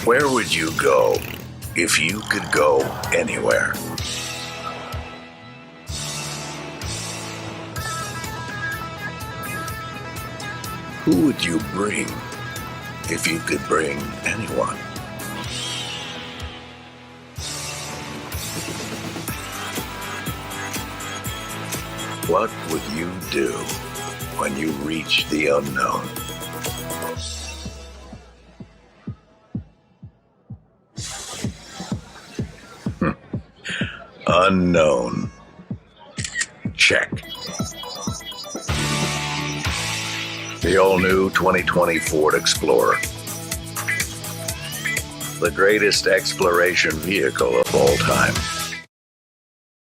Where would you go if you could go anywhere? Who would you bring if you could bring anyone? What would you do when you reach the unknown? Unknown. Check. The all-new 2020 Ford Explorer. The greatest exploration vehicle of all time.